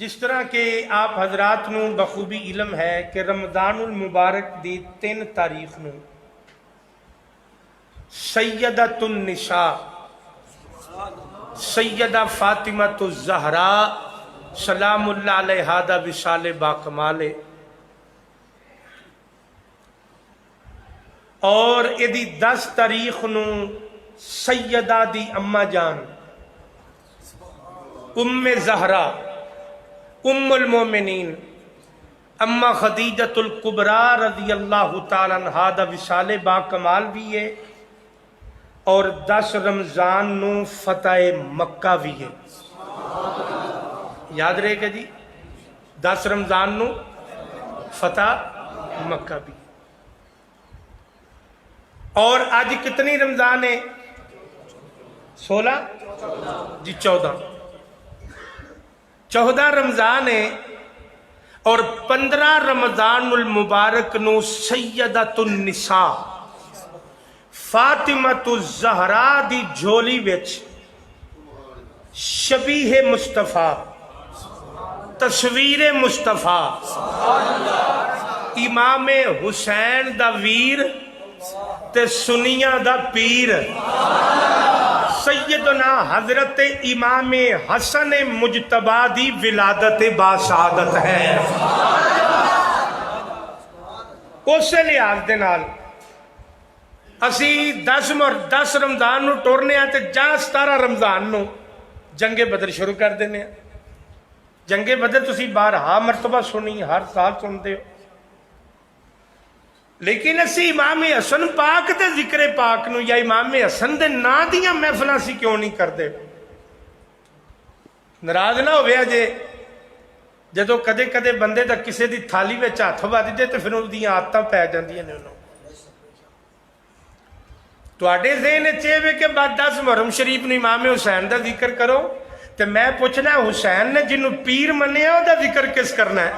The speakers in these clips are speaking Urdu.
جس طرح کہ آپ حضرات نو بخوبی علم ہے کہ رمضان المبارک دی 3 تاریخ نو سیدۃ النساء سیدہ فاطمہ الزہراء سلام اللہ علیہا دا وصال باکمال اور ایدی 10 تاریخ نو سیدہ دی اما جان ام زہرا ام المومنین اما خدیجۃ الکبریٰ رضی اللہ تعالیٰ عنہا دا وصال باکمال بھی ہے اور 10 رمضان نو فتح مکہ بھی ہے. یاد رہے گا جی 10 رمضان نو فتح مکہ بھی. اور آج کتنی رمضان ہے؟ 16 جی 14 رمضان ہے اور 15 رمضان المبارک نو سیدۃ النساء فاطمۃ الزہراء دی جھولی وچ شبیہ مصطفیٰ تصویر مصطفیٰ امام حسین دا ویر تے سنیاں دا پیر سیدنا حضرت امام حسن مجتبی دی ولادت باسعادت ہے. اسے لحاظ دے نال اسی 10 رمضان نو ٹورنے تے جہاں 17 رمضان نو جنگ بدر شروع کر دینے. جنگ بدر تسی بارہا مرتبہ سنی، ہر سال سنتے ہو، لیکن اسی امام حسن پاک دے ذکر پاک نو یا امام حسن دے نا دیاں محفلاں سی کیوں نہیں کردے؟ ناراض نہ ہوئے جے جدو کدے کدے بندے دا کسے دی تھالی وچ ہاتھ ود جے تے پھر ان دیاں عادتاں پے جاندیاں نے. انہوں تواڈے ذہن وچ اے کہ بعد 10 محرم شریف نو امام حسین دا ذکر کرو تے میں پوچھنا حسین نے جنوں پیر منیا او دا ذکر کس کرنا ہے؟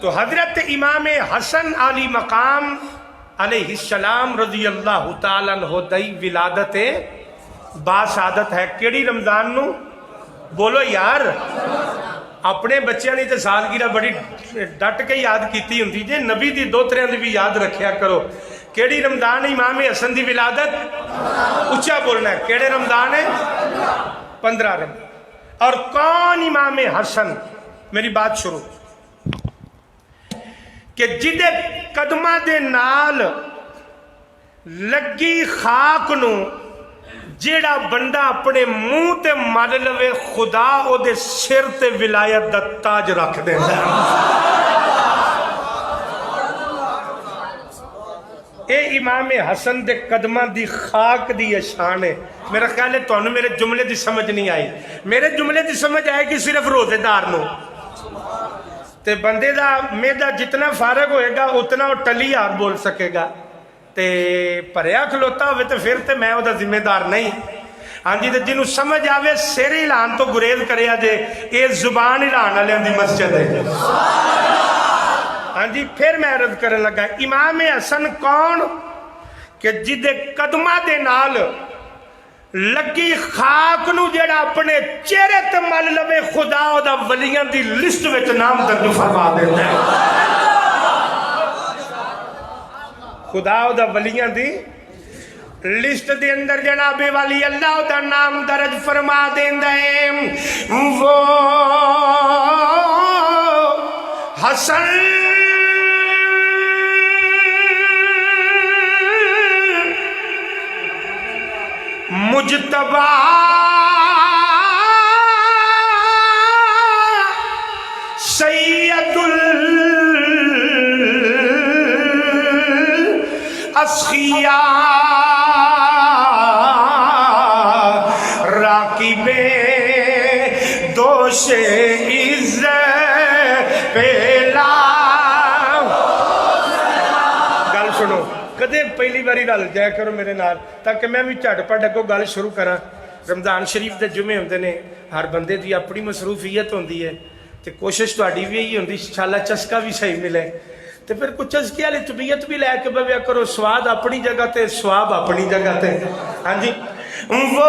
تو حضرت امام حسن علی مقام علیہ السلام رضی اللہ تعالیٰ عنہ دی ولادت باسعادت ہے. کیڑی رمضان نو؟ بولو یار. اپنے بچیاں نے تے سالگرہ بڑی ڈٹ کے یاد کیتی ہوندی جے، نبی دی 2-3 دی بھی یاد رکھیا کرو. کیڑی رمضان امام حسن دی ولادت؟ اچھا بولنا ہے. کیڑے رمضان ہے؟ 15 رمضان. اور کون امام حسن؟ میری بات شروع کہ جدے قدمہ دے نال لگی خاک نو جیڑا بندہ اپنے منہ تے مل لوے خدا او دے سر تے ولایت دا تاج رکھ دیندا ہے. اے امام حسن دے قدمہ دی خاک دی شان ہے. میرا خیال ہے تانوں میرے جملے دی سمجھ نہیں آئی. میرے جملے دی سمجھ آئے گی صرف روزے دار نو. تے بندے دا میدا جتنا فارغ ہوئے گا اتنا وہ ٹلی آر بول سکے گا. تے پریا کھلوتا ہوئے تے پھر تے میں وہ دا ذمہ دار نہیں. ہاں جی تے جنہوں سمجھ آوے سیر اعلان تو گریز کرے آجے اے زبان اعلان علیہ دی مسجد ہے. ہاں جی پھر میں عرض کرنے لگا امام حسن کون کہ جدے قدمہ دے نال لگی خاک نو جیڑا اپنے چہرے تے مل لوے خدا او دا ولیاں دی لسٹ وچ نام درج فرما دیتا ہے. خدا او دا ولیاں دی لسٹ دے اندر جناب والی اللہ دا نام درج فرما دیندا ہے. وہ حسن مجتبی سید الاسخیاء راکب دوش عزت پیلا. گل سنو کدے پہلی باری رل جایا کرو میرے نال تاکہ میں بھی جھٹ پٹ اگوں گل شروع کراں. رمضان شریف دے جمعے ہوندے نے، ہر بندے دی اپنی مصروفیت ہوندی ہے تے کوشش تہاڈی بھی یہی ہوندی انشاءاللہ چسکا بھی صحیح ملے. تے پھر کچھ چسکے والی طبیعت بھی لے کے بویا کرو. سواد اپنی جگہ تے سواب اپنی جگہ تے. ہاں جی وہ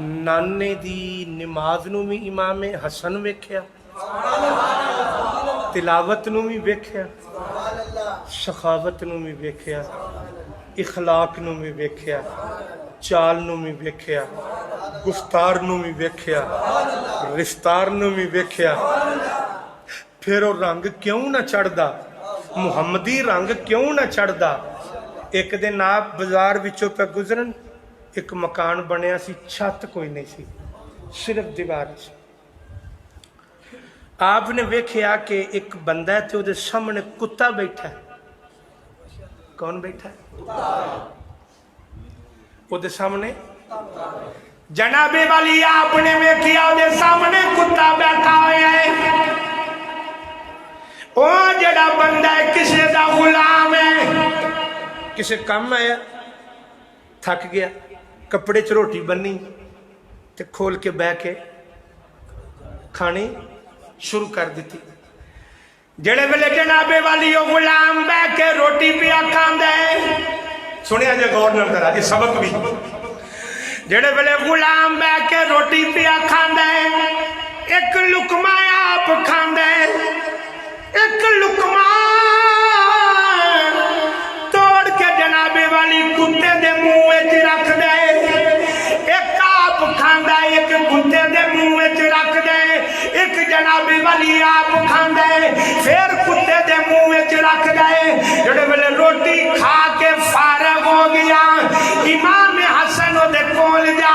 ਨਾਨੇ ਦੀ ਨਮਾਜ਼ ਨੂੰ ਵੀ ਇਮਾਮ ਹਸਨ ਵੇਖਿਆ, ਤਿਲਾਵਤ ਨੂੰ ਵੀ ਵੇਖਿਆ, ਸਖਾਵਤ ਨੂੰ ਵੀ ਵੇਖਿਆ, ਇਖਲਾਕ ਨੂੰ ਵੀ ਵੇਖਿਆ, ਚਾਲ ਨੂੰ ਵੀ ਵੇਖਿਆ, ਗੁਫਤਾਰ ਨੂੰ ਵੀ ਵੇਖਿਆ, ਰਿਸ਼ਤਾਰ ਨੂੰ ਵੀ ਵੇਖਿਆ। ਫਿਰ ਉਹ ਰੰਗ ਕਿਉਂ ਨਾ ਚੜਦਾ, ਮੁਹੰਮਦੀ ਰੰਗ ਕਿਉਂ ਨਾ ਚੜਦਾ। ਇੱਕ ਦਿਨ ਆਪ ਬਾਜ਼ਾਰ ਵਿੱਚੋਂ ਪੈ ਗੁਜ਼ਰਨ, ਇੱਕ ਮਕਾਨ ਬਣਿਆ ਸੀ, ਛੱਤ ਕੋਈ ਨਹੀਂ ਸੀ, ਸਿਰਫ ਦੀਵਾਰ ਸੀ। ਆਪ ਨੇ ਵੇਖਿਆ ਕਿ ਇੱਕ ਬੰਦਾ ਹੈ ਤੇ ਉਹਦੇ ਸਾਹਮਣੇ ਕੁੱਤਾ ਬੈਠਾ ਹੈ। ਕੌਣ ਬੈਠਾ ਹੈ? ਉਹਦੇ ਸਾਹਮਣੇ ਜਨਾਬੇ ਵਾਲੀ ਆਪ ਨੇ ਵੇਖਿਆ ਉਹਦੇ ਸਾਹਮਣੇ ਕੁੱਤਾ ਬੈਠਾ ਹੋਇਆ ਹੈ। ਉਹ ਜਿਹੜਾ ਬੰਦਾ ਹੈ ਕਿਸੇ ਦਾ ਗੁਲਾਮ ਹੈ, ਕਿਸੇ ਕੰਮ ਆਇਆ, ਥੱਕ ਗਿਆ, ਕੱਪੜੇ 'ਚ ਰੋਟੀ ਬੰਨੀ ਤੇ ਖੋਲ ਕੇ ਬਹਿ ਕੇ ਖਾਣੀ ਸ਼ੁਰੂ ਕਰ ਦਿੱਤੀ। ਜਿਹੜੇ ਵੇਲੇ ਜਨਾਬੇ ਵਾਲੀ ਉਹ ਗੁਲਾਮ ਬਹਿ ਕੇ ਰੋਟੀ ਪਿਆ ਖਾਂਦਾ ਹੈ, ਸੁਣਿਆ ਜੇ ਗੌਰ ਨਾਲ ਕਰਾ ਇਹ ਸਬਕ ਵੀ। ਜਿਹੜੇ ਵੇਲੇ ਗੁਲਾਮ ਬਹਿ ਕੇ ਰੋਟੀ ਪਿਆ ਖਾਂਦਾ ਹੈ, ਇੱਕ ਲੁਕਮਾ ਆਪ ਖਾਂਦਾ ਹੈ, ਇੱਕ ਲੁਕਮਾ ਤੋੜ ਕੇ ਜਨਾਬੇ ਵਾਲੀ ਕੁੱਤੇ ਦੇ ਮੂੰਹ ਵਿੱਚ ਰੱਖਦਾ ਹੈ। ਇੱਕ ਆਪ ਖਾਂਦਾ, ਇੱਕ ਕੁੱਤੇ ਦੇ ਮੂੰਹ ਵਿੱਚ ਰੱਖਦਾ ਹੈ, ਇੱਕ ਜਨਾਬੇ ਵਾਲੀ ਆਪ ਖਾਂਦਾ ਹੈ, ਫਿਰ ਕੁੱਤੇ ਦੇ ਮੂੰਹ ਵਿੱਚ ਰੱਖਦਾ ਹੈ। ਜਿਹੜੇ ਵੇਲੇ ਰੋਟੀ ਖਾ ਕੇ ਫਾਰਗ ਹੋ ਗਿਆ, ਇਮਾਮ ਹਸਨ ਉਹਦੇ ਕੋਲ ਜਾ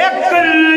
1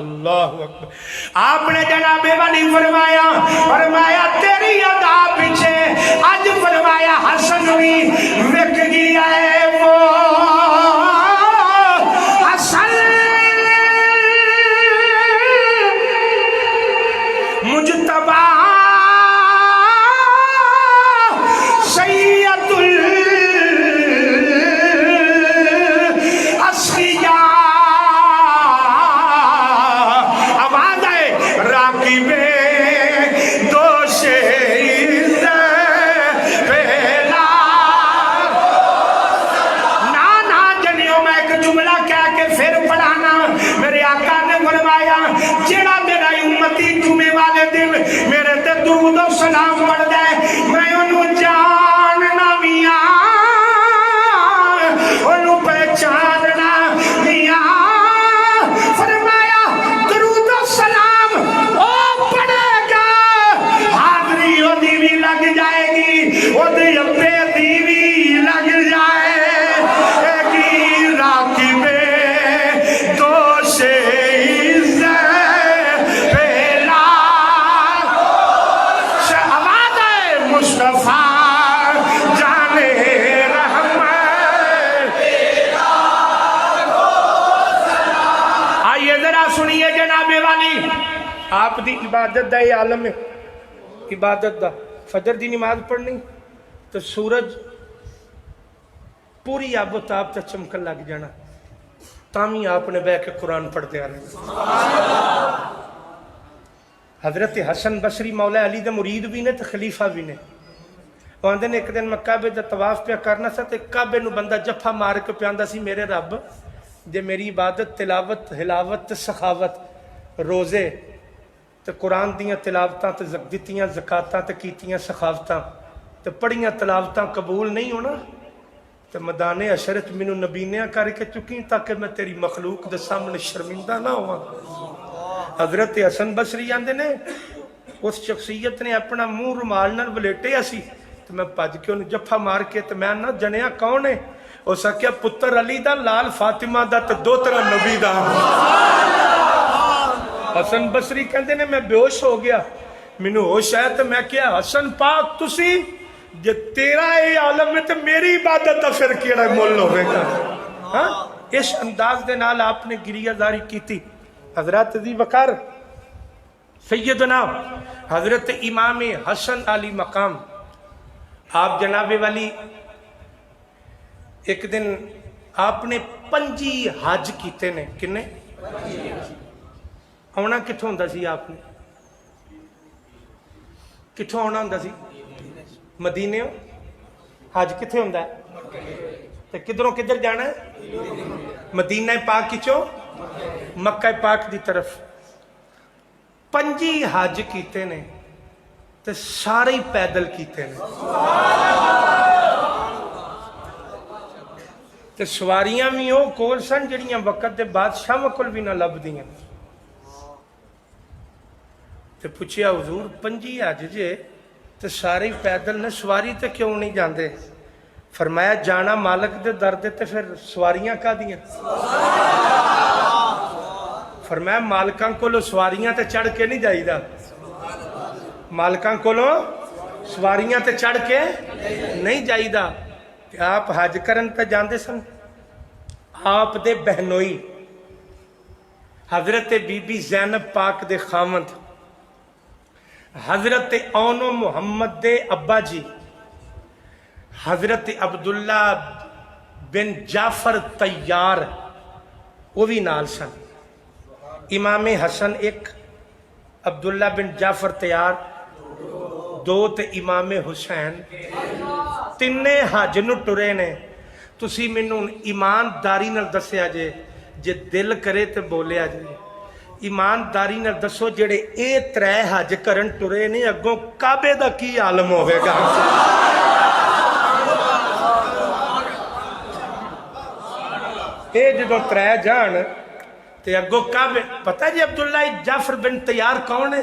اللہ اکبر. آپ نے جناب والی فرمایا فرمایا تیری ادا پیچھے اج فرمایا حسن بھی وک گیا ہے. وہ حسن مجتبی سید الاسقیاء آواز ہے راقب دوش پہلا. نا جنیوں میں ایک جملہ کہہ کے پھر پڑھانا. میرے آقا نے فرمایا جڑا میرا امتی جمعے والے دن میرے تے درود و سلام پڑھ دے میں انہوں جاننا میاں انہوں پہچاننا میاں. فرمایا درود و سلام او پڑھے گا حاضری او دیوی لگ جائے گی او دیوی دیوی لگ جائے گی. راقب دوش سنیے جناب والی آپ دی عبادت دا یہ عالم ہے. عبادت دا فجر دی نماز پڑھنی تو سورج پوری آب و تاب تے چمکن لگ جانا تامی آپ نے بہ کے قرآن پڑھتے آ رہے. حضرت حسن بصری مولا علی دے مرید بھی نے تو خلیفہ بھی نے. آندے نے ایک دن میں کعبے دا طواف پہ کرنا سا تے کعبے نو بندہ جفا مار کے پیاندا سی میرے رب جے میری عبادت تلاوت ہلاوت تے سخاوت روزے تے قرآن دیاں تلاوتاں تے دتیاں زکاتاں تے کیتیاں سخاوتاں تے پڑھیاں تلاوتاں قبول نہیں ہونا تے میدان حشر وچ مینوں نبینیاں کر کے چکی تاکہ میں تیری مخلوق دے سامنے شرمندہ نہ ہواں. حضرت حسن بصری آندے نے اس شخصیت نے اپنا منہ رومال نال ولیٹیا سی تے میں بھج کے انہوں جفا مار کے تے میں نہ جنیا کون ہے او سکیا پتر علی دا لال فاطمہ دا تے دوترا نبی دا. حسن بصری کہندے نے میں بے ہوش ہو گیا مینوں ہوش آیا تے میں کیا حسن پاک تسی جے تیرا اے عالم ہے تے میری عبادت دا پھر کیڑا مول ہوے گا. ہاں اس انداز دے نال آپ نے گریہ زاری کیتی. حضرت دی وقار سیدنا حضرت امام حسن علی مقام آپ جناب والی ایک دن آپ نے 25 حج کیتے نے. کنے آنا کتھوں ہوندا سی آپ نے کتھوں آنا ہوندا سی مدینے. حج کتھے ہوندا ہے تے کدھروں کدھر جانا ہے مدینہ پاک کچوں مکہ پاک دی طرف. 25 حج کیتے نے تے سارے ہی پیدل کیتے نے تے سواریاں بھی وہ کول سن جڑیاں وقت دے بادشاہ کول بھی نہ لبدیاں. تے پوچھیا حضور 25 حج جے تے سارے ہی پیدل نے سواری تے کیوں نہیں جاندے؟ فرمایا جانا مالک دے در دے تے پھر سواریاں کا دیاں. فرمایا مالکاں کولو سواریاں تے چڑھ کے نہیں جائی دا مالکاں کولو سواریاں تے چڑھ کے نہیں جائی دا. آپ حج کرن تے جاندے سن آپ دے بہنوئی حضرت بی بی زینب پاک دے خامند حضرت اونو محمد دے ابا جی حضرت عبداللہ بن جعفر تیار وہ بھی نال سن. امام حسن ایک عبداللہ بن جعفر تیار دو تے امام حسین تینے حج نو ٹرے نے. تسی مینوں ایمانداری نال دسیا جے جے دل کرے تے بولیا جے ایمانداری نال دسو جڑے اے 3 حج کرن ٹرے نے اگوں کعبے دا کی عالم ہوے گا. اے جدوں 3 جان تے اگوں کعبے پتہ جی عبداللہ جعفر بن تیار کون ہے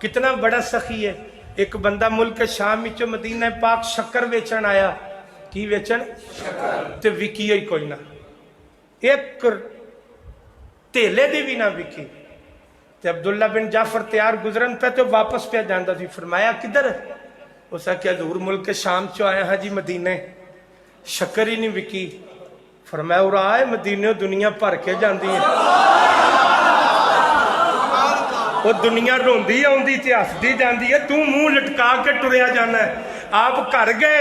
کتنا بڑا سخی ہے. ایک بندہ ملک شام وچوں مدینہ پاک شکر ویچن آیا. کی ویچن تے وکی ہوئی کوئی نہ ایک تیلے دی بھی نہ وکی ਤੇ ਅਬਦੁੱਲਾ ਬਿਨ ਜਾਫਰ ਤਿਆਰ ਗੁਜ਼ਰਨ ਪੈ ਤੇ ਵਾਪਸ ਪਿਆ ਜਾਂਦਾ ਸੀ। ਫਰਮਾਇਆ ਕਿੱਧਰ? ਉਸ ਆਖਿਆ ਹਜ਼ੂਰ ਮੁਲਕ ਸ਼ਾਮ ਚੋਂ ਆਇਆ ਹਾਂ ਜੀ ਮਦੀਨੇ, ਸ਼ੱਕਰ ਹੀ ਨਹੀਂ ਵਿਕੀ। ਫਰਮਾਇਆ ਉਰਾ ਆਏ ਮਦੀਨੇ ਦੁਨੀਆ ਭਰ ਕੇ ਜਾਂਦੀ ਹੈ, ਉਹ ਦੁਨੀਆ ਰੋਂਦੀ ਆਉਂਦੀ ਤੇ ਹੱਸਦੀ ਜਾਂਦੀ ਹੈ, ਤੂੰ ਮੂੰਹ ਲਟਕਾ ਕੇ ਟੁਰਿਆ ਜਾਣਾ। ਆਪ ਘਰ ਗਏ,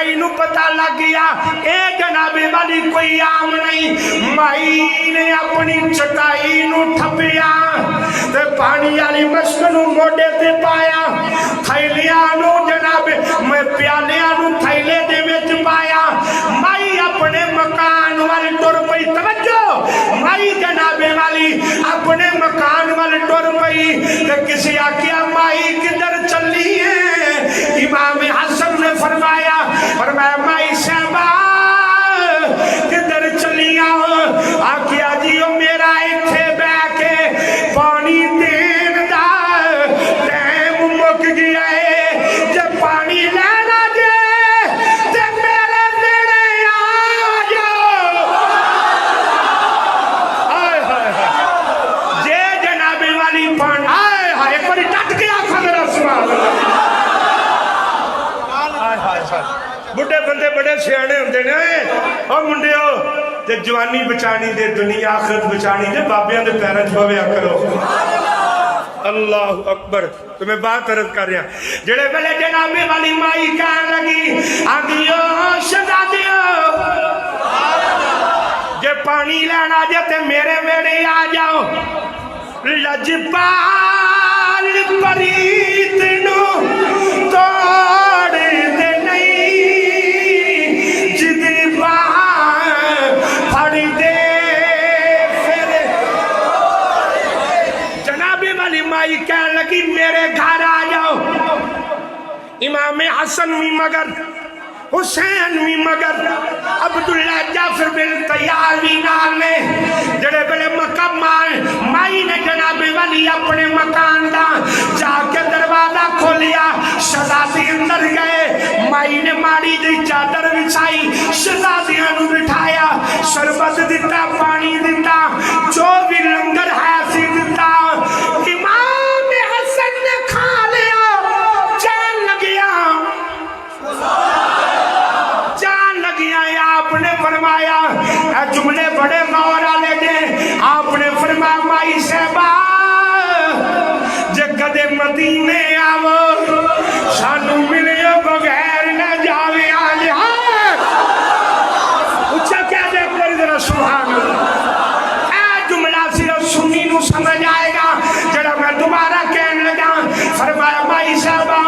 مائی نو پتہ لگ گیا اے جناب والی کوئی عام نہیں. مائی نے اپنی چٹائی نو ٹھپیا تے پانی والی مشک نو موڈے تے پایا, تھیلیاں نو جناب میں پیالیاں نو تھیلے دے وچ پایا. مائی اپنے مکان وال ٹر پئی. توجہ, مائی جناب والی اپنے مکان وال ٹر پئی تے کسی آکھیا مائی کدھر چلی ہے؟ امام حسن نے فرمایا مائی صاحبہ کدھر چلیاں؟ آکھیا جی او میرا ایتھے بیٹھ کے پانی دین دا ٹائم مک گیا ہے, جب پانی لینا جے تے میرے ویڑے آ جاؤ. ہائے ہائے ہائے, جے جناب والی پانی ہائے ہائے ایک باری ٹٹ کے آکھا میرا سبحان اللہ. بڑھے بندے بڑے سیانے ہوندے نے او منڈیو تے جوانی بچانی دے دنیا آخرت بچانی دے بابیاں دے پیراں وچ پویا کرو. اللہ اکبر. تو میں بات عرض کر رہا جڑے ویلے جناب والی مائی کہن لگی آندیو شہزادیو جے پانی لینا جے تے میرے ویڑے آ جاؤ. لجپال پریت نو توڑ دے کہنے لگی میرے گھر آ جاؤ. امام حسن بھی مگر, حسین بھی مگر, عبداللہ جعفر بن طیار بھی نال نے جڑے بلے مکمل. مائی نے جناب والی اپنے مکان دا جا کے دروازہ کھولیا, شہزادی اندر گئے. مائی نے ماڑی دی چادر بچھائی, شہزادیاں نو بٹھایا, شربت دیتا, پانی دیتا, جو بھی لنگر ہے سی دیتا. امام حسن نے کھا لیا, جان لگیا, جان لگیا. آپ نے فرمایا اے جملے بڑے غور والے نے. آپ نے فرمایا مائی صاحبہ جے کدے مدینے آو سانو ملیو بغیر نہ جاوے. آ جا اچھا کہہ دے میری ذرا سبحان اللہ. اے جملہ صرف سنی نو سمجھ آئے گا جڑا میں دوبارہ کہنے لگا. فرمایا مائی صاحبہ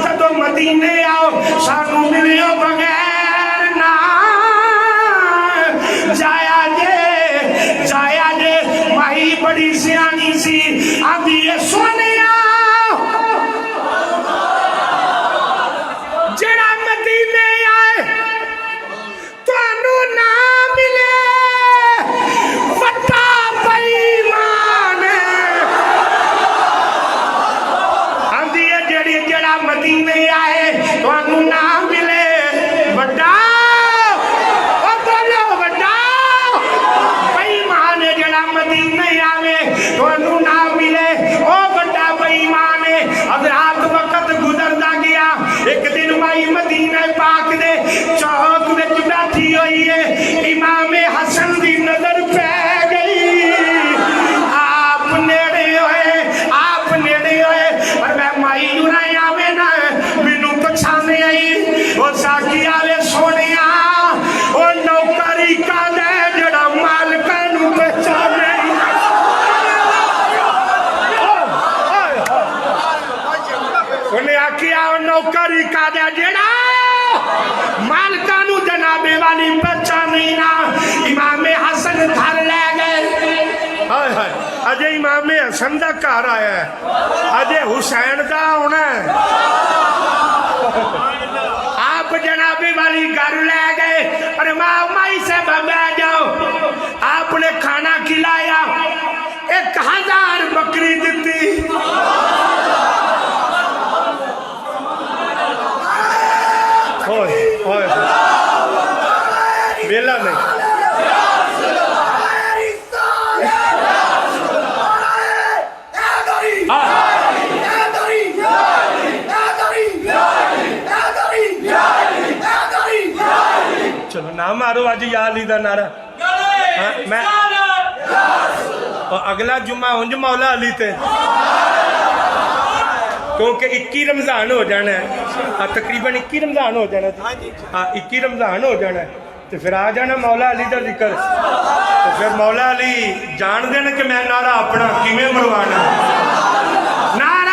جدو مدینے آؤ سانو ملیو بغیر نہ جایا جے, جایا جے. مائی بڑی سیانی سی آدھی یہ سونیا جڑا مدینے آئے تانو نہ ملے وٹا بےمان. آدھی یہ جڑی جڑا مدینے آئے تانو نہ ملے وٹا مدینے آوے تانوں نہ ملے او بڑا بے ایمان ہے. اب رات وقت گزردا گیا. ایک دن مائی مدینہ پاک دے چوک وچ بیٹھی ہوئی ہے. امام حسن دی نظر پہ گئی. آپ نیڑے ہوئے, آپ نیڑے ہوئے پر میں مائی نوں نہ آوے نا مینوں پچھانے آئی. او ساکی آوے سونیا او نوکری کا دے جڑا مالکاں نوں پہچانے. انہیں آکھیا نوکری کا دیا جڑا مالکانو جناب والی پہچانی نا. امام حسن گھر لے گئے. اجے امام حسن دا گھر آیا ہے, اجے حسین دا ہونا ہے. آپ جناب والی گھر لے گئے اور مائی سے بیٹھ جاؤ. آپ نے کھانا کھلایا, 1000 بکری دیتی. بیلا نہیں چلو نہ مارو آج یا علی دا نعرہ. میں اگلا جمعہ ہونج مولا علی تے کیونکہ 21 رمضان ہو جانا ہے. تقریباً 21 رمضان ہو جانا جی ہاں 21 رمضان ہو جانا تو پھر آ جانا مولا علی دا ذکر تو پھر مولا علی جان دین کہ میں نعرہ اپنا کیویں مروانا نعرہ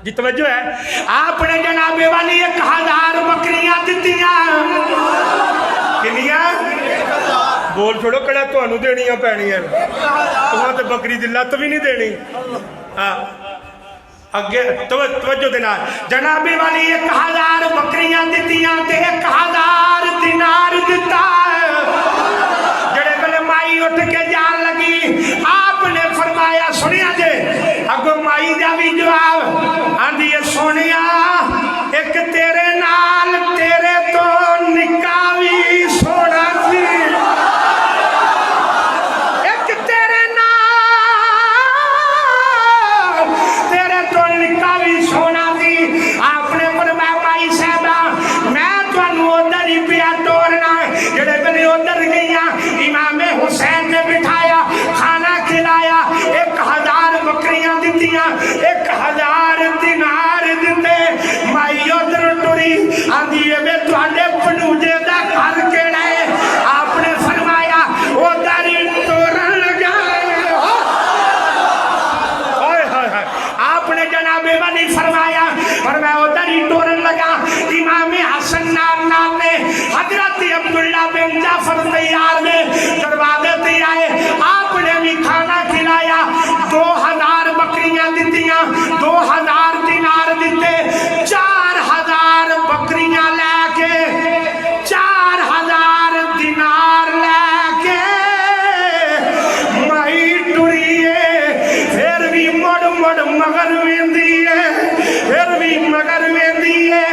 جی توجہ ہے آپ نے جناب والی 1000 بکریاں دتیاں کنیاں بول چھوڑو کڑا تو انو دینیاں پینی ہیں وہاں تے بکری دی لت بھی نہیں دینی اگے توجہ دینا جناب والی 1000 بکریاں دتیاں تے 1000 دینار دتا جڑے بلے مائی اٹھ کے جان لگی آپ نے فرمایا سنیا جے اگو مائی دا بھی جواب آندھی سونیا ایک تیرے نال تیرے تو نکاوی سونا سی ایک تیرے نال تیرے تو نکاوی سونا سی آپ نے فرمایا مائی صاحبہ میں تانوں ادھر ہی پیا ٹورنا جڑے بنے ادھر گئیاں امام حسین نے بٹھایا کھانا کھلایا 1000 بکریاں دتیاں 1000 دینار دتے مائی ادھر ٹری آندھی میں تواڈے پنوجے دا گھر کیڑا ہے آپ نے فرمایا ادھر ہی ٹورن لگا آپ نے جناب والی فرمایا ادھر ہی ٹورن لگا امام حسن نام نے حضرت عبداللہ بن جعفر تیار نے دروازے تے آئے آپ نے بھی کھانا کھلایا 2000 بکریاں دتیاں 2000 دینار دیتے 4000 بکریاں لے کے 4000 دینار لے کے مائی ٹریے پھر بھی مڑ مگر ویندی ہے پھر بھی مگر ویندی ہے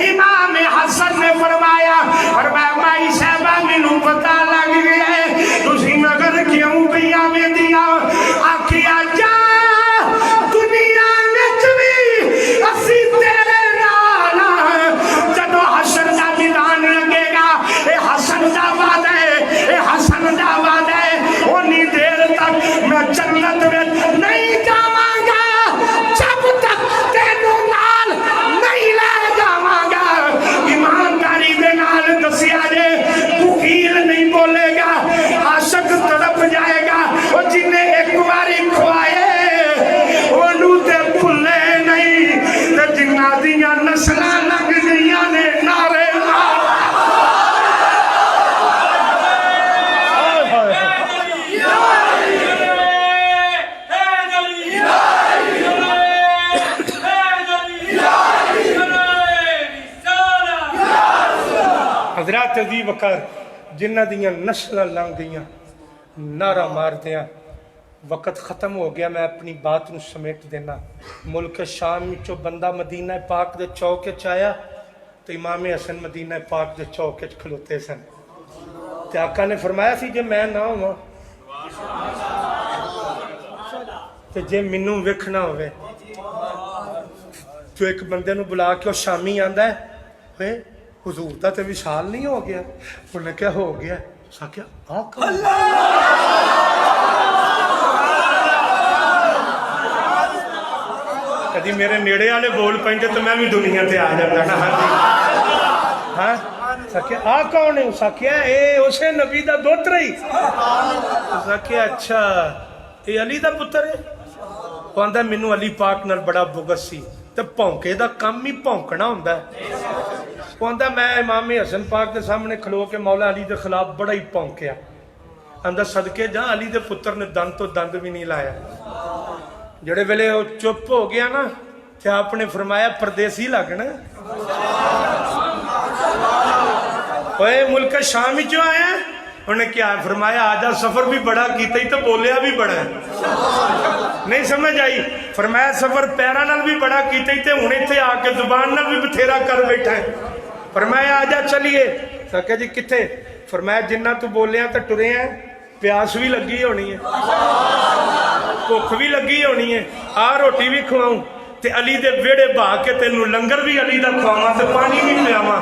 امام حسن نے فرمایا مائی صاحبہ مینوں پتہ لگ گیا ہے تسی مگر کیوں پیا ویندیاں آکھیا جا دنیا وچ بھی اسی تیرے نال جدوں حشر دا میدان لگے گا اے حسن دا وعدہ ہے اے حسن دا وعدہ ہے اونی دیر تک میں جنت وچ نہیں جاواں گا جب تک تینوں نال نہیں لے جاواں گا ایمانداری دے نال دسیا جے وکیل نہیں بولے گا عاشق تڑپ جائے گا وہ جنہیں ایک باری کھوائے انہوں تے بھلے نہیں تے جنہ دیاں نسلہ لگ گئیاں نے نعرے حضرات ابی بکر جنہ دیاں نسلہ لنگ گئیاں نعرہ مار دیا وقت ختم ہو گیا میں اپنی بات نو سمیٹ دینا ملک شام چو بندہ مدینہ پاک دے چوکے چایا تو امام حسن مدینہ پاک دے چوکے کھلوتے سن تے آقا نے فرمایا سی جے میں نہ ہوں تے جے منوں وکھنا ہوئے تو ایک بندے نو بلا کے وہ شامی آندا ہے حضور دا تے وصال نہیں ہو گیا انہوں نے کیا ہو گیا ساکیا آقا کدی میرے نیڑے والے بول پہنچے تو میں بھی دنیا تے آ جاتا نا ہاں ساکیا آ کون ہے ساکیا اے اسے نبی دا دوتر ہی ساکیا اچھا اے علی دا پتر ہے وہ آندا مینوں علی پاک نال بڑا بغض سی تے پونکے دا کم ہی پونکنا ہوندا ہے وہ آندا میں امام حسن پاک دے سامنے کھلو کے مولا علی دے خلاف بڑا ہی پونکیا آندا صدقے جا علی دے پتر نے دند تو دند بھی نہیں لایا جڑے ویلے وہ چپ ہو گیا نا تے آپ نے فرمایا پردیسی لگنا اوے ملک شام چوں آیا انہوں نے کیا فرمایا آجا سفر بھی بڑا کیتا ہی تو بولیا بھی بڑا ہے نہیں سمجھ آئی فرمایا سفر پیرا نال بھی بڑا کیتا ہی تے ہونے تھے آ کے زبان نال بھی بتھیرا کر بیٹھا ہے فرمایا آجا چلیے سکھا جی کتھے فرمایا جنہ تو بولے ہیں تو ٹرے ہیں پیاس بھی لگی ہونی ہے بھوک بھی لگی ہونی ہے آ روٹی بھی کھواؤں تے علی دے ویڑے بھا کے تینوں لنگر بھی علی دا کھواواں تے پانی بھی پیاواں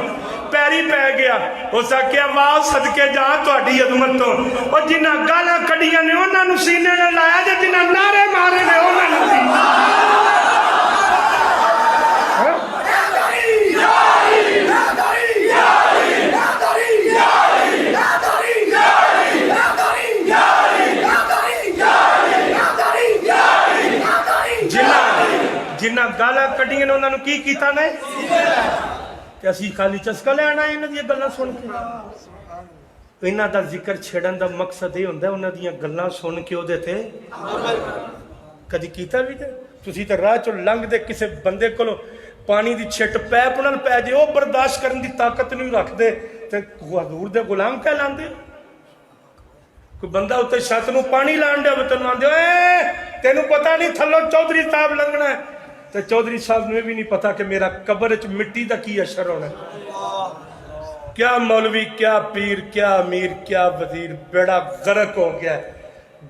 ਪੈਰੀ ਪੈ ਗਿਆ। ਉਸ ਆਖਿਆ ਵਾਹ ਸਦਕੇ ਜਾ ਤੁਹਾਡੀ ਅਜ਼ਮਤ ਤੋਂ, ਉਹ ਜਿਨ੍ਹਾਂ ਗਾਲਾਂ ਕੱਢੀਆਂ ਨੇ ਉਹਨਾਂ ਨੂੰ ਸੀਨੇ ਨਾਲ ਲਾਇਆ, ਤੇ ਜਿਨ੍ਹਾਂ ਨਾਰੇ ਮਾਰੇ ਨੇ ਉਹਨਾਂ ਨੂੰ ਜਿਨ੍ਹਾਂ ਗਾਲਾਂ ਕੱਢੀਆਂ ਨੇ ਉਹਨਾਂ ਨੂੰ ਕੀ ਕੀਤਾ ਨੇ? ਤੇ ਅਸੀਂ ਖਾਲੀ ਚਸਕਾ ਲੈਣਾ ਇਹਨਾਂ ਦੀਆਂ ਗੱਲਾਂ ਸੁਣ ਕੇ। ਇਹਨਾਂ ਦਾ ਜ਼ਿਕਰ ਛੇੜਨ ਦਾ ਮਕਸਦ ਇਹ ਹੁੰਦਾ ਉਹਨਾਂ ਦੀਆਂ ਗੱਲਾਂ ਸੁਣ ਕੇ ਉਹਦੇ ਤੇ ਕਦੀ ਕੀਤਾ ਵੀ ਤੇ ਤੁਸੀਂ ਤਾਂ ਰਾਹ ਚੋਂ ਲੰਘਦੇ ਕਿਸੇ ਬੰਦੇ ਕੋਲੋਂ ਪਾਣੀ ਦੀ ਛਿੱਟ ਪੈਪ ਨਾਲ ਪੈ ਜੇ, ਉਹ ਬਰਦਾਸ਼ਤ ਕਰਨ ਦੀ ਤਾਕਤ ਨਹੀਂ ਰੱਖਦੇ ਤੇ ਹਜ਼ੂਰ ਦੇ ਗੁਲਾਮ ਕਹਿਲਾਂਦੇ। ਕੋਈ ਬੰਦਾ ਉੱਤੇ ਛੱਤ ਨੂੰ ਪਾਣੀ ਲਾਣ ਦੇ ਤੈਨੂੰ ਆਂਦੇ ਓਏ ਤੈਨੂੰ ਪਤਾ ਨਹੀਂ ਥੱਲੋਂ ਚੌਧਰੀ ਸਾਹਿਬ ਲੰਘਣਾ, ਤੇ ਚੌਧਰੀ ਸਾਹਿਬ ਨੂੰ ਇਹ ਵੀ ਨਹੀਂ ਪਤਾ ਕਿ ਮੇਰਾ ਕਬਰ 'ਚ ਮਿੱਟੀ ਦਾ ਕੀ ਅਸਰ ਹੋਣਾ। ਕਿਆ ਮੌਲਵੀ, ਕਿਆ ਪੀਰ, ਕਿਆ ਅਮੀਰ, ਕਿਆ ਵਜ਼ੀਰ, ਬੇੜਾ ਗਰਕ ਹੋ ਗਿਆ।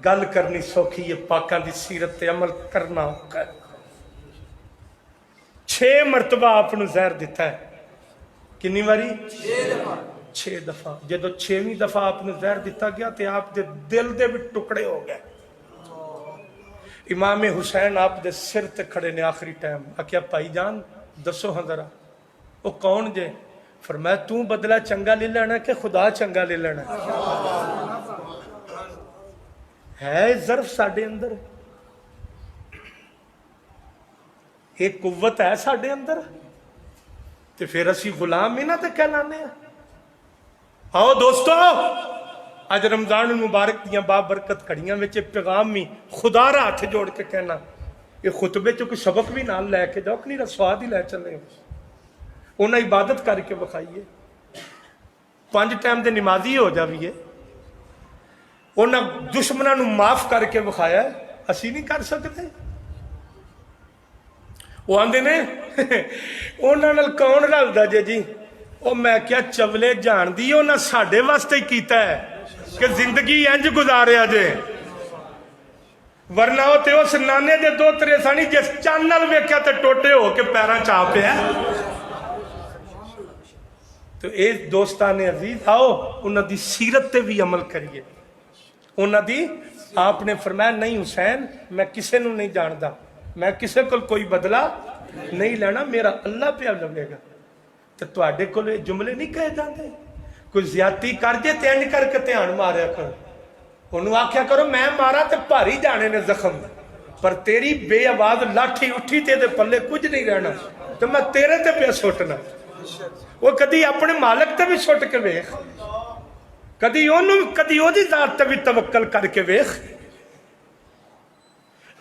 ਗੱਲ ਕਰਨੀ ਸੌਖੀ ਹੈ, ਪਾਕਾਂ ਦੀ ਸੀਰਤ ਤੇ ਅਮਲ ਕਰਨਾ ਔਖਾ ਹੈ। 6 ਮਰਤਬਾ ਆਪ ਨੂੰ ਜ਼ਹਿਰ ਦਿੱਤਾ ਹੈ। ਕਿੰਨੀ ਵਾਰੀ? 6 ਦਫਾ। ਜਦੋਂ 6ਵੀਂ ਦਫਾ ਆਪ ਨੂੰ ਜ਼ਹਿਰ ਦਿੱਤਾ ਗਿਆ ਤੇ ਆਪ ਦੇ ਦਿਲ ਦੇ ਵੀ ਟੁਕੜੇ ਹੋ ਗਏ। ਇਮਾਮ ਹੁਸੈਨ ਆਪ ਦੇ ਸਿਰ ਤੇ ਖੜੇ ਨੇ ਆਖਰੀ ਟਾਈਮ। ਆਖਿਆ ਭਾਈ ਜਾਨ ਦੱਸੋ ਹਾਂ ਜ਼ਰਾ ਉਹ ਕੌਣ ਜੇ? ਫਰਮਾਇਆ ਤੂੰ ਬਦਲਾ ਚੰਗਾ ਲੈ ਲੈਣਾ ਕਿ ਖੁਦਾ ਚੰਗਾ ਲੈ ਲੈਣਾ? ਹੈ ਜ਼ਰਫ ਸਾਡੇ ਅੰਦਰ, ਇਹ ਕੁਵਤ ਹੈ ਸਾਡੇ ਅੰਦਰ, ਤੇ ਫਿਰ ਅਸੀਂ ਗੁਲਾਮ ਇਹਨਾਂ ਤੇ ਕਹਿਲਾਨੇ ਆ। ਆਓ ਦੋਸਤੋ, ਅੱਜ ਰਮਜ਼ਾਨ ਮੁਬਾਰਕ ਦੀਆਂ ਬਾਬਰਕਤ ਘੜੀਆਂ ਵਿੱਚ ਪੈਗਾਮ ਵੀ ਖੁਦਾ ਦਾ ਹੱਥ ਜੋੜ ਕੇ ਕਹਿਣਾ, ਇਹ ਖੁਤਬੇ ਚ ਕੋਈ ਸਬਕ ਵੀ ਨਾਲ ਲੈ ਕੇ ਜਾਓ, ਨਹੀਂ ਸਵਾਦ ਹੀ ਲੈ ਚੱਲੇ। ਉਹਨਾਂ ਇਬਾਦਤ ਕਰਕੇ ਵਿਖਾਈਏ, 5 ਟਾਈਮ ਦੇ ਨਮਾਜ਼ੀ ਹੋ ਜਾਵੀਏ। ਉਹਨਾਂ ਦੁਸ਼ਮਣਾਂ ਨੂੰ ਮਾਫ ਕਰਕੇ ਵਿਖਾਇਆ, ਅਸੀਂ ਨਹੀਂ ਕਰ ਸਕਦੇ। ਉਹ ਆਂਦੇ ਨੇ ਉਹਨਾਂ ਨਾਲ ਕੌਣ ਰਲਦਾ ਜੇ ਜੀ? ਉਹ ਮੈਂ ਕਿਹਾ ਚਵਲੇ ਜਾਣਦੀ, ਉਹਨਾਂ ਸਾਡੇ ਵਾਸਤੇ ਹੀ ਕੀਤਾ ਹੈ ਕਿ ਜ਼ਿੰਦਗੀ ਇੰਜ ਗੁਜ਼ਾਰਿਆ ਜੇ, ਵਰਨਾ ਉਹ ਤੇ ਉਸ ਨਾਨੇ ਦੇ ਦੋਤਰੇ ਸਾਨੀ ਜਿਸ ਚੰਨ ਨਾਲ ਵੇਖਿਆ ਤੇ ਟੋਟੇ ਹੋ ਕੇ ਪੈਰਾਂ ਚ ਆ ਪਿਆ। ਤੇ ਇਹ ਦੋਸਤਾਂ ਨੇ ਅਜ਼ੀਜ਼, ਆਓ ਉਹਨਾਂ ਦੀ ਸੀਰਤ ਤੇ ਵੀ ਅਮਲ ਕਰੀਏ। ਉਹਨਾਂ ਦੀ ਆਪ ਨੇ ਫਰਮਾਇਆ ਨਹੀਂ ਹੁਸੈਨ ਮੈਂ ਕਿਸੇ ਨੂੰ ਨਹੀਂ ਜਾਣਦਾ, ਮੈਂ ਕਿਸੇ ਕੋਲ ਕੋਈ ਬਦਲਾ ਨਹੀਂ ਲੈਣਾ, ਮੇਰਾ ਅੱਲਾ ਪਿਆ ਲਵੇਗਾ। ਤੇ ਤੁਹਾਡੇ ਕੋਲ ਇਹ ਜੁਮਲੇ ਨਹੀਂ ਕਹੇ ਜਾਂਦੇ? ਕੋਈ ਜ਼ਿਆਦਤੀ ਕਰ ਜੇ ਤੇ ਇੰਜ ਕਰਕੇ ਧਿਆਨ ਮਾਰਿਆ ਕਰੋ, ਉਹਨੂੰ ਆਖਿਆ ਕਰੋ ਮੈਂ ਮਾਰਾ ਤੇ ਭਾਰੀ ਜਾਣੇ ਨੇ ਜ਼ਖਮ, ਪਰ ਤੇਰੀ ਬੇਆਵਾਜ਼ ਲਾਠੀ ਉੱਠੀ ਤੇ ਇਹਦੇ ਪੱਲੇ ਕੁਝ ਨਹੀਂ ਰਹਿਣਾ, ਤੇ ਮੈਂ ਤੇਰੇ ਤੇ ਪਿਆ ਸੁੱਟਣਾ। ਉਹ ਕਦੀ ਆਪਣੇ ਮਾਲਕ ਤੇ ਵੀ ਸੁੱਟ ਕੇ ਵੇਖ, ਕਦੀ ਉਹਨੂੰ, ਕਦੀ ਉਹਦੀ ਜ਼ਾਤ ਤੇ ਵੀ ਤਵੱਕਲ ਕਰਕੇ ਵੇਖ।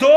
2